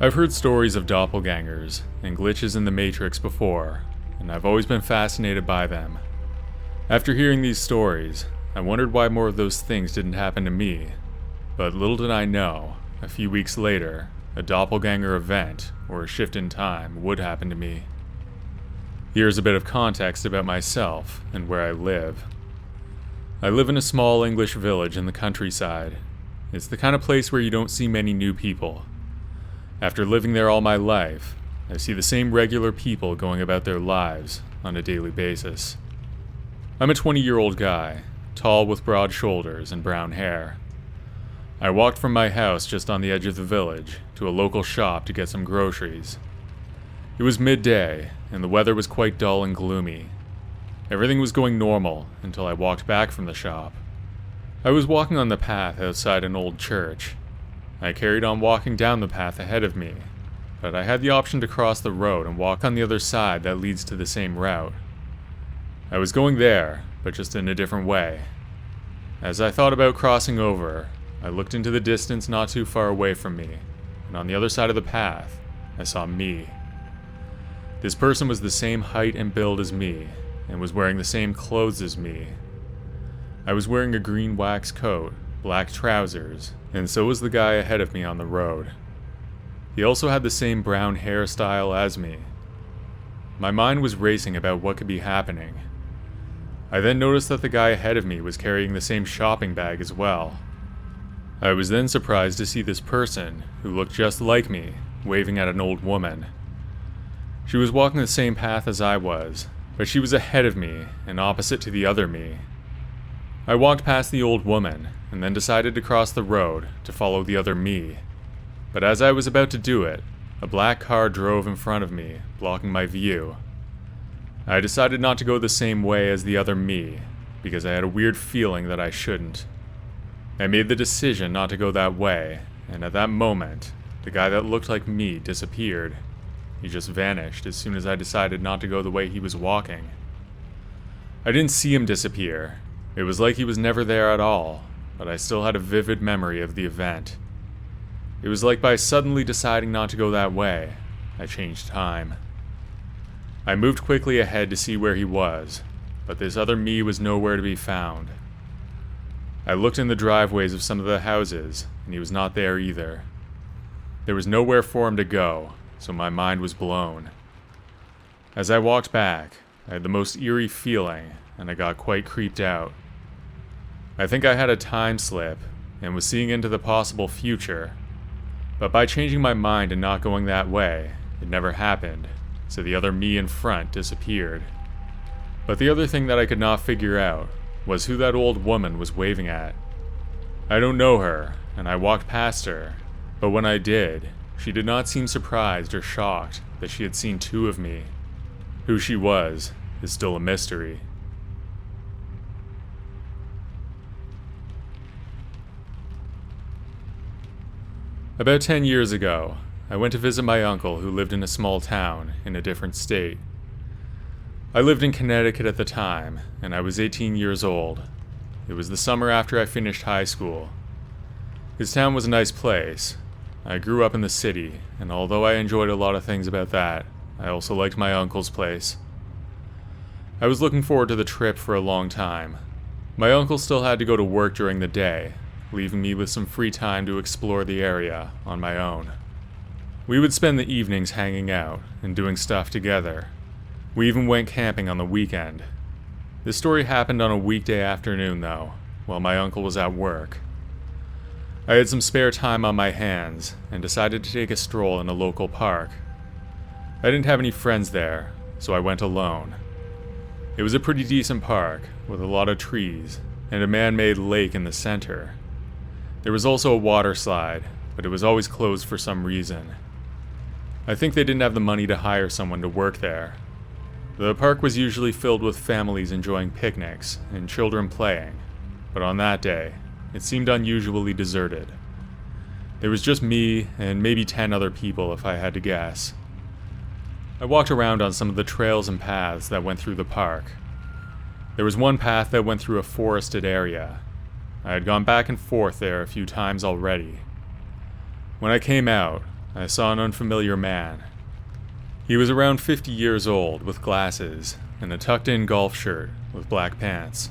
I've heard stories of doppelgangers and glitches in the Matrix before, and I've always been fascinated by them. After hearing these stories, I wondered why more of those things didn't happen to me, but little did I know, a few weeks later, a doppelganger event, or a shift in time, would happen to me. Here's a bit of context about myself and where I live. I live in a small English village in the countryside. It's the kind of place where you don't see many new people. After living there all my life, I see the same regular people going about their lives on a daily basis. I'm a 20-year-old guy, tall with broad shoulders and brown hair. I walked from my house just on the edge of the village to a local shop to get some groceries. It was midday, and the weather was quite dull and gloomy. Everything was going normal until I walked back from the shop. I was walking on the path outside an old church. I carried on walking down the path ahead of me, but I had the option to cross the road and walk on the other side that leads to the same route. I was going there, but just in a different way. As I thought about crossing over, I looked into the distance not too far away from me, and on the other side of the path, I saw me. This person was the same height and build as me, and was wearing the same clothes as me. I was wearing a green wax coat, black trousers, and so was the guy ahead of me on the road. He also had the same brown hairstyle as me. My mind was racing about what could be happening. I then noticed that the guy ahead of me was carrying the same shopping bag as well. I was then surprised to see this person, who looked just like me, waving at an old woman. She was walking the same path as I was, but she was ahead of me and opposite to the other me. I walked past the old woman, and then decided to cross the road to follow the other me. But as I was about to do it, a black car drove in front of me, blocking my view. I decided not to go the same way as the other me, because I had a weird feeling that I shouldn't. I made the decision not to go that way, and at that moment, the guy that looked like me disappeared. He just vanished as soon as I decided not to go the way he was walking. I didn't see him disappear. It was like he was never there at all, but I still had a vivid memory of the event. It was like by suddenly deciding not to go that way, I changed time. I moved quickly ahead to see where he was, but this other me was nowhere to be found. I looked in the driveways of some of the houses, and he was not there either. There was nowhere for him to go, so my mind was blown. As I walked back, I had the most eerie feeling, and I got quite creeped out. I think I had a time slip, and was seeing into the possible future, but by changing my mind and not going that way, it never happened, so the other me in front disappeared. But the other thing that I could not figure out was who that old woman was waving at. I don't know her, and I walked past her, but when I did, she did not seem surprised or shocked that she had seen two of me. Who she was is still a mystery. About 10 years ago, I went to visit my uncle who lived in a small town in a different state. I lived in Connecticut at the time, and I was 18 years old. It was the summer after I finished high school. His town was a nice place. I grew up in the city, and although I enjoyed a lot of things about that, I also liked my uncle's place. I was looking forward to the trip for a long time. My uncle still had to go to work during the day, leaving me with some free time to explore the area on my own. We would spend the evenings hanging out and doing stuff together. We even went camping on the weekend. This story happened on a weekday afternoon though, while my uncle was at work. I had some spare time on my hands and decided to take a stroll in a local park. I didn't have any friends there, so I went alone. It was a pretty decent park with a lot of trees and a man-made lake in the center. There was also a water slide, but it was always closed for some reason. I think they didn't have the money to hire someone to work there. The park was usually filled with families enjoying picnics and children playing, but on that day, it seemed unusually deserted. There was just me and maybe 10 other people if I had to guess. I walked around on some of the trails and paths that went through the park. There was one path that went through a forested area. I had gone back and forth there a few times already. When I came out, I saw an unfamiliar man. He was around 50 years old, with glasses, and a tucked-in golf shirt with black pants.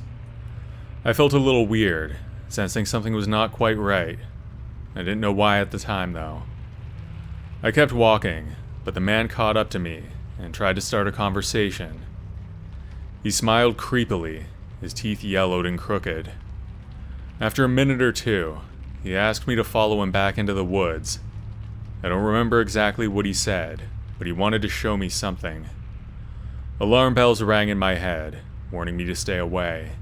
I felt a little weird, sensing something was not quite right. I didn't know why at the time, though. I kept walking, but the man caught up to me and tried to start a conversation. He smiled creepily, his teeth yellowed and crooked. After a minute or two, he asked me to follow him back into the woods. I don't remember exactly what he said, but he wanted to show me something. Alarm bells rang in my head, warning me to stay away.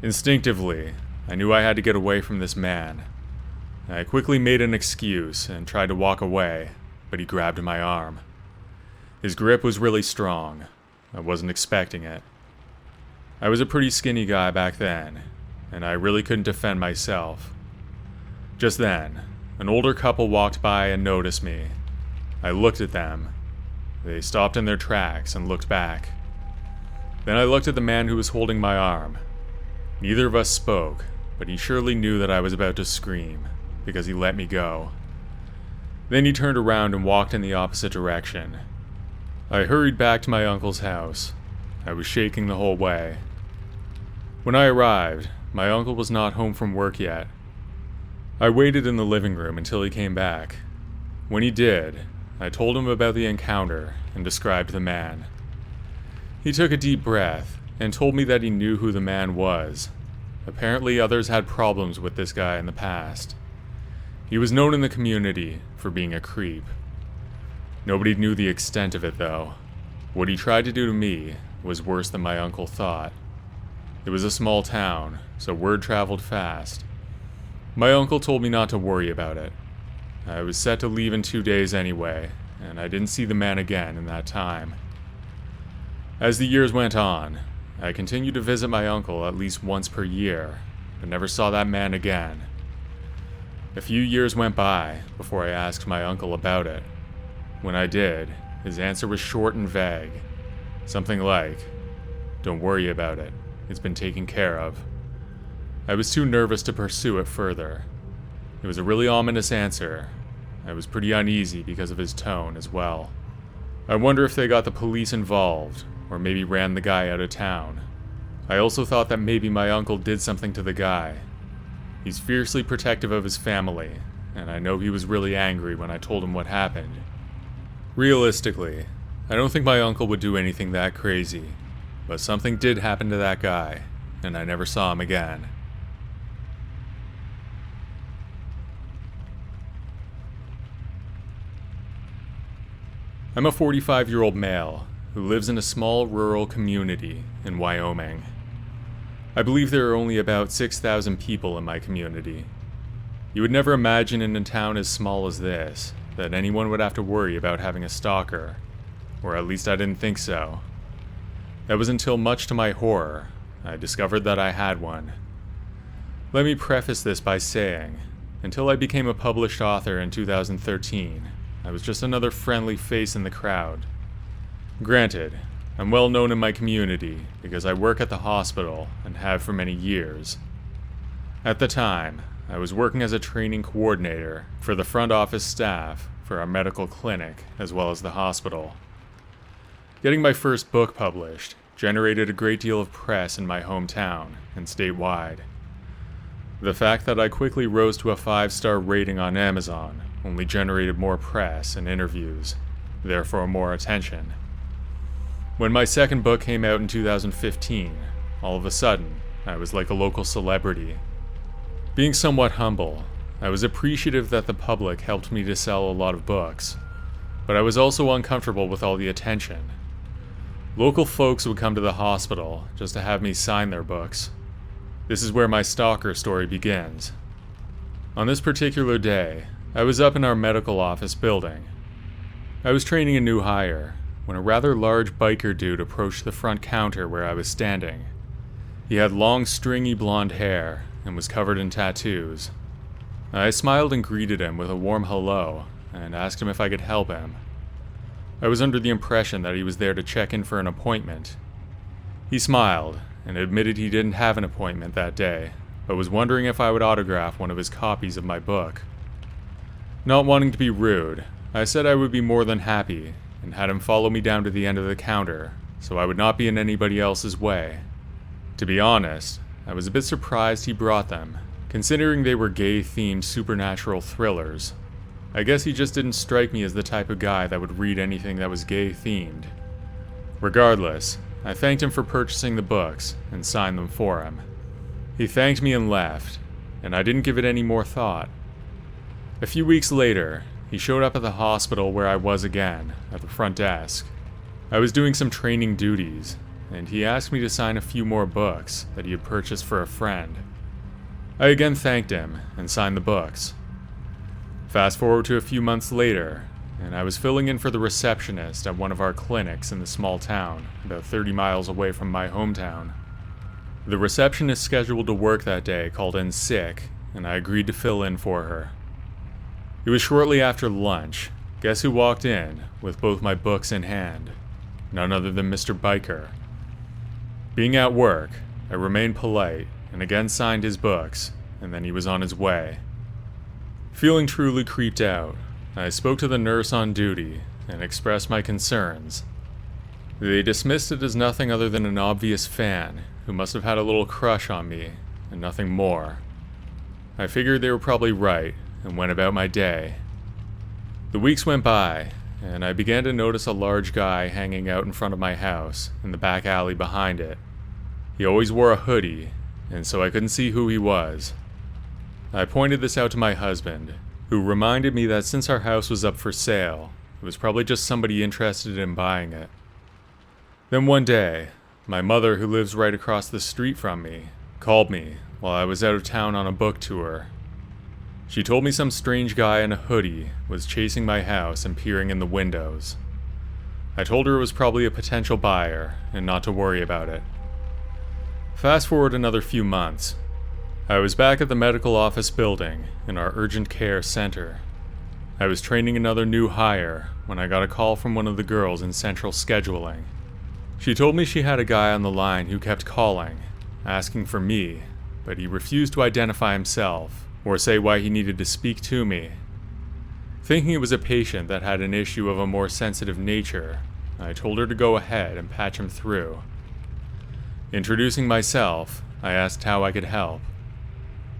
Instinctively, I knew I had to get away from this man. I quickly made an excuse and tried to walk away, but he grabbed my arm. His grip was really strong. I wasn't expecting it. I was a pretty skinny guy back then, and I really couldn't defend myself. Just then, an older couple walked by and noticed me. I looked at them. They stopped in their tracks and looked back. Then I looked at the man who was holding my arm. Neither of us spoke, but he surely knew that I was about to scream, because he let me go. Then he turned around and walked in the opposite direction. I hurried back to my uncle's house. I was shaking the whole way. When I arrived, my uncle was not home from work yet. I waited in the living room until he came back. When he did, I told him about the encounter and described the man. He took a deep breath and told me that he knew who the man was. Apparently others had problems with this guy in the past. He was known in the community for being a creep. Nobody knew the extent of it, though. What he tried to do to me was worse than my uncle thought. It was a small town, so word traveled fast. My uncle told me not to worry about it. I was set to leave in 2 days anyway, and I didn't see the man again in that time. As the years went on, I continued to visit my uncle at least once per year, but never saw that man again. A few years went by before I asked my uncle about it. When I did, his answer was short and vague. Something like, "Don't worry about it. It's been taken care of." I was too nervous to pursue it further. It was a really ominous answer. I was pretty uneasy because of his tone as well. I wonder if they got the police involved, or maybe ran the guy out of town. I also thought that maybe my uncle did something to the guy. He's fiercely protective of his family, and I know he was really angry when I told him what happened. Realistically, I don't think my uncle would do anything that crazy, but something did happen to that guy, and I never saw him again. I'm a 45-year-old male who lives in a small rural community in Wyoming. I believe there are only about 6,000 people in my community. You would never imagine in a town as small as this that anyone would have to worry about having a stalker, or at least I didn't think so. That was until, much to my horror, I discovered that I had one. Let me preface this by saying, until I became a published author in 2013, I was just another friendly face in the crowd. Granted, I'm well known in my community because I work at the hospital and have for many years. At the time, I was working as a training coordinator for the front office staff for our medical clinic as well as the hospital. Getting my first book published generated a great deal of press in my hometown and statewide. The fact that I quickly rose to a 5-star rating on Amazon only generated more press and interviews, therefore more attention. When my second book came out in 2015, all of a sudden, I was like a local celebrity. Being somewhat humble, I was appreciative that the public helped me to sell a lot of books, but I was also uncomfortable with all the attention. Local folks would come to the hospital just to have me sign their books. This is where my stalker story begins. On this particular day, I was up in our medical office building. I was training a new hire when a rather large biker dude approached the front counter where I was standing. He had long, stringy blonde hair and was covered in tattoos. I smiled and greeted him with a warm hello and asked him if I could help him. I was under the impression that he was there to check in for an appointment. He smiled and admitted he didn't have an appointment that day, but was wondering if I would autograph one of his copies of my book. Not wanting to be rude, I said I would be more than happy, and had him follow me down to the end of the counter, so I would not be in anybody else's way. To be honest, I was a bit surprised he brought them, considering they were gay-themed supernatural thrillers. I guess he just didn't strike me as the type of guy that would read anything that was gay-themed. Regardless, I thanked him for purchasing the books and signed them for him. He thanked me and left, and I didn't give it any more thought. A few weeks later, he showed up at the hospital where I was again, at the front desk. I was doing some training duties, and he asked me to sign a few more books that he had purchased for a friend. I again thanked him and signed the books. Fast forward to a few months later, and I was filling in for the receptionist at one of our clinics in the small town, about 30 miles away from my hometown. The receptionist scheduled to work that day called in sick, and I agreed to fill in for her. It was shortly after lunch. Guess who walked in, with both my books in hand? None other than Mr. Biker. Being at work, I remained polite, and again signed his books, and then he was on his way. Feeling truly creeped out, I spoke to the nurse on duty, and expressed my concerns. They dismissed it as nothing other than an obvious fan, who must have had a little crush on me, and nothing more. I figured they were probably right, and went about my day. The weeks went by, and I began to notice a large guy hanging out in front of my house, in the back alley behind it. He always wore a hoodie, and so I couldn't see who he was. I pointed this out to my husband, who reminded me that since our house was up for sale, it was probably just somebody interested in buying it. Then one day, my mother, who lives right across the street from me, called me while I was out of town on a book tour. She told me some strange guy in a hoodie was chasing my house and peering in the windows. I told her it was probably a potential buyer and not to worry about it. Fast forward another few months. I was back at the medical office building in our urgent care center. I was training another new hire when I got a call from one of the girls in central scheduling. She told me she had a guy on the line who kept calling, asking for me, but he refused to identify himself or say why he needed to speak to me. Thinking it was a patient that had an issue of a more sensitive nature, I told her to go ahead and patch him through. Introducing myself, I asked how I could help.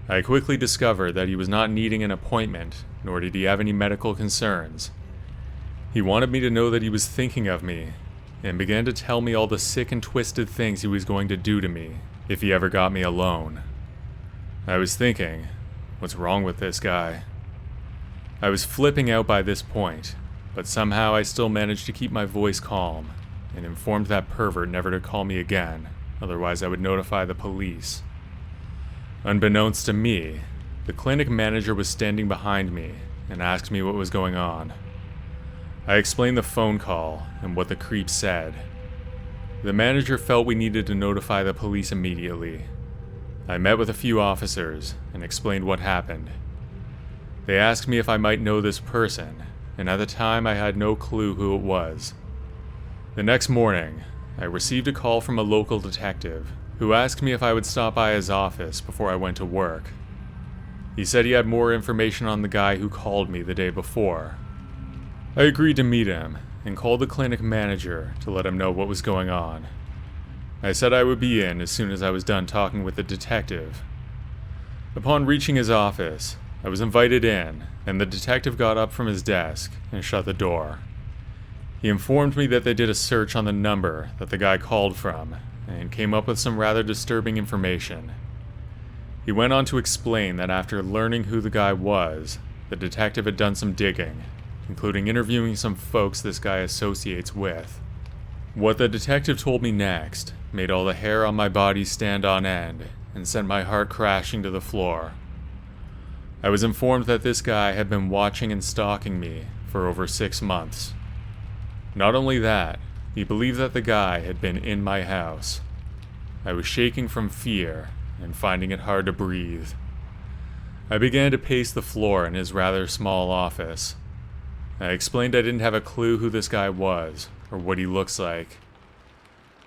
I quickly discovered that he was not needing an appointment, nor did he have any medical concerns. He wanted me to know that he was thinking of me, and began to tell me all the sick and twisted things he was going to do to me if he ever got me alone. I was thinking, what's wrong with this guy? I was flipping out by this point, but somehow I still managed to keep my voice calm, and informed that pervert never to call me again, otherwise I would notify the police. Unbeknownst to me, the clinic manager was standing behind me and asked me what was going on. I explained the phone call and what the creep said. The manager felt we needed to notify the police immediately. I met with a few officers and explained what happened. They asked me if I might know this person, and at the time I had no clue who it was. The next morning, I received a call from a local detective who asked me if I would stop by his office before I went to work. He said he had more information on the guy who called me the day before. I agreed to meet him and called the clinic manager to let him know what was going on. I said I would be in as soon as I was done talking with the detective. Upon reaching his office, I was invited in, and the detective got up from his desk and shut the door. He informed me that they did a search on the number that the guy called from, and came up with some rather disturbing information. He went on to explain that after learning who the guy was, the detective had done some digging, including interviewing some folks this guy associates with. What the detective told me next made all the hair on my body stand on end and sent my heart crashing to the floor. I was informed that this guy had been watching and stalking me for over 6 months. Not only that, he believed that the guy had been in my house. I was shaking from fear and finding it hard to breathe. I began to pace the floor in his rather small office. I explained I didn't have a clue who this guy was or what he looks like.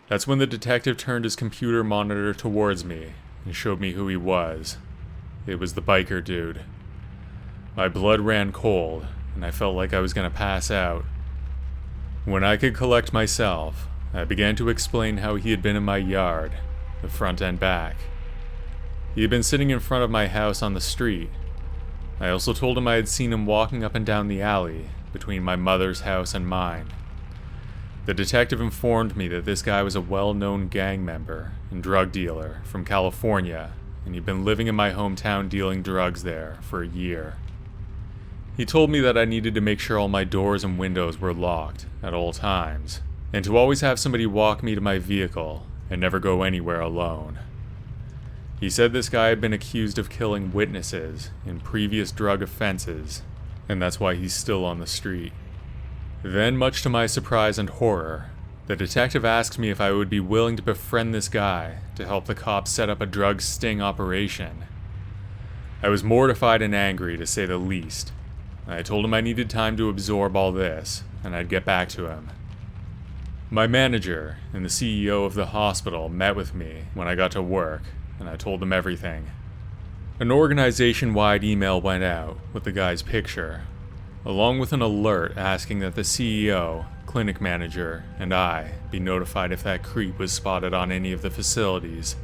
That's when the detective turned his computer monitor towards me and showed me who he was. It was the biker dude. My blood ran cold, and I felt like I was going to pass out. When I could collect myself, I began to explain how he had been in my yard, the front and back. He had been sitting in front of my house on the street. I also told him I had seen him walking up and down the alley between my mother's house and mine. The detective informed me that this guy was a well-known gang member and drug dealer from California, and he'd been living in my hometown dealing drugs there for a year. He told me that I needed to make sure all my doors and windows were locked at all times, and to always have somebody walk me to my vehicle and never go anywhere alone. He said this guy had been accused of killing witnesses in previous drug offenses, and that's why he's still on the street. Then, much to my surprise and horror, the detective asked me if I would be willing to befriend this guy to help the cops set up a drug sting operation. I was mortified and angry, to say the least. I told him I needed time to absorb all this, and I'd get back to him. My manager and the CEO of the hospital met with me when I got to work, and I told them everything. An organization-wide email went out with the guy's picture, along with an alert asking that the CEO, clinic manager, and I be notified if that creep was spotted on any of the facilities.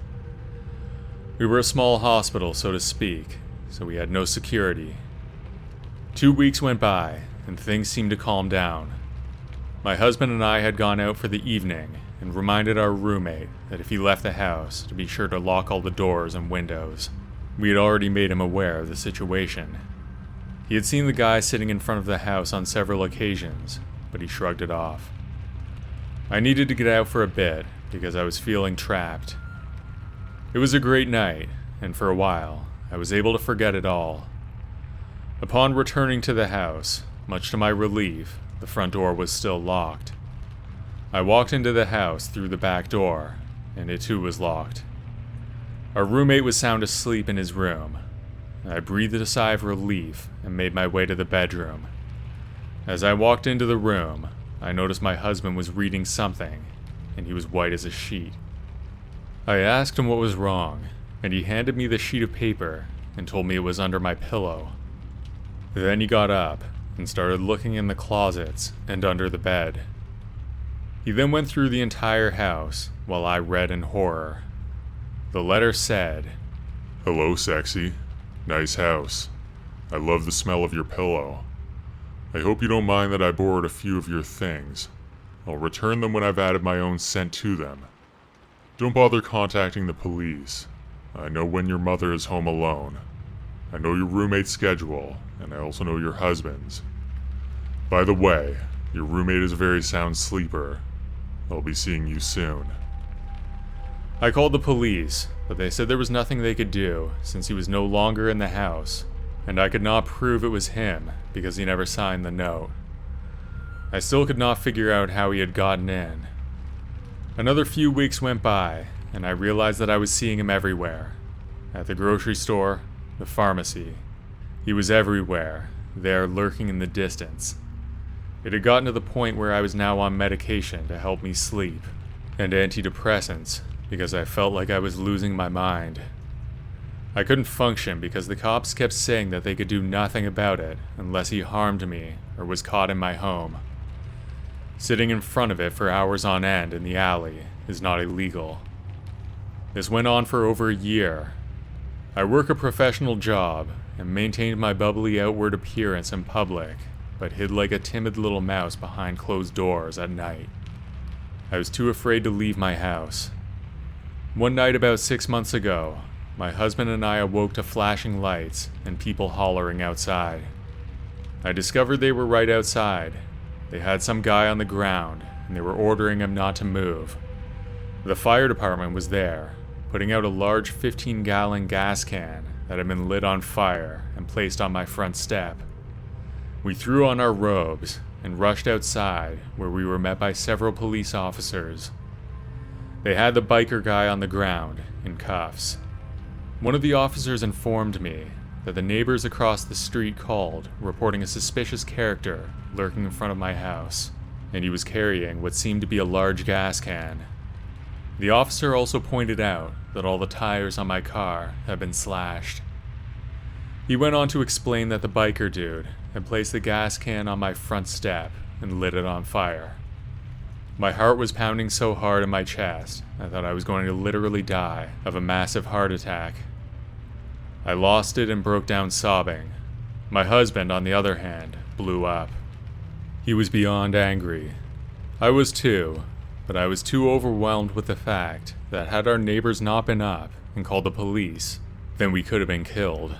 We were a small hospital, so to speak, so we had no security. 2 weeks went by, and things seemed to calm down. My husband and I had gone out for the evening and reminded our roommate that if he left the house, to be sure to lock all the doors and windows. We had already made him aware of the situation. He had seen the guy sitting in front of the house on several occasions, but he shrugged it off. I needed to get out for a bit because I was feeling trapped. It was a great night, and for a while, I was able to forget it all. Upon returning to the house, much to my relief, the front door was still locked. I walked into the house through the back door, and it too was locked. Our roommate was sound asleep in his room. I breathed a sigh of relief and made my way to the bedroom. As I walked into the room, I noticed my husband was reading something, and he was white as a sheet. I asked him what was wrong, and he handed me the sheet of paper and told me it was under my pillow. Then he got up and started looking in the closets and under the bed. He then went through the entire house while I read in horror. The letter said, "Hello, sexy. Nice house. I love the smell of your pillow. I hope you don't mind that I borrowed a few of your things. I'll return them when I've added my own scent to them. Don't bother contacting the police. I know when your mother is home alone. I know your roommate's schedule, and I also know your husband's. By the way, your roommate is a very sound sleeper. I'll be seeing you soon." I called the police, but they said there was nothing they could do since he was no longer in the house, and I could not prove it was him because he never signed the note. I still could not figure out how he had gotten in. Another few weeks went by, and I realized that I was seeing him everywhere. At the grocery store, the pharmacy. He was everywhere, there lurking in the distance. It had gotten to the point where I was now on medication to help me sleep, and antidepressants because I felt like I was losing my mind. I couldn't function because the cops kept saying that they could do nothing about it unless he harmed me or was caught in my home. Sitting in front of it for hours on end in the alley is not illegal. This went on for over a year. I work a professional job and maintained my bubbly outward appearance in public, but hid like a timid little mouse behind closed doors at night. I was too afraid to leave my house. One night about 6 months ago, my husband and I awoke to flashing lights and people hollering outside. I discovered they were right outside. They had some guy on the ground, and they were ordering him not to move. The fire department was there, putting out a large 15-gallon gas can that had been lit on fire and placed on my front step. We threw on our robes and rushed outside, where we were met by several police officers. They had the biker guy on the ground, in cuffs. One of the officers informed me that the neighbors across the street called, reporting a suspicious character lurking in front of my house, and he was carrying what seemed to be a large gas can. The officer also pointed out that all the tires on my car had been slashed. He went on to explain that the biker dude had placed the gas can on my front step and lit it on fire. My heart was pounding so hard in my chest, I thought I was going to literally die of a massive heart attack. I lost it and broke down sobbing. My husband, on the other hand, blew up. He was beyond angry. I was too, but I was too overwhelmed with the fact that had our neighbors not been up and called the police, then we could have been killed.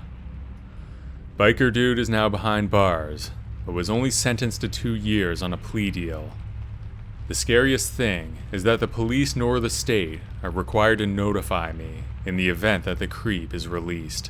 Biker dude is now behind bars, but was only sentenced to 2 years on a plea deal. The scariest thing is that the police nor the state are required to notify me in the event that the creep is released.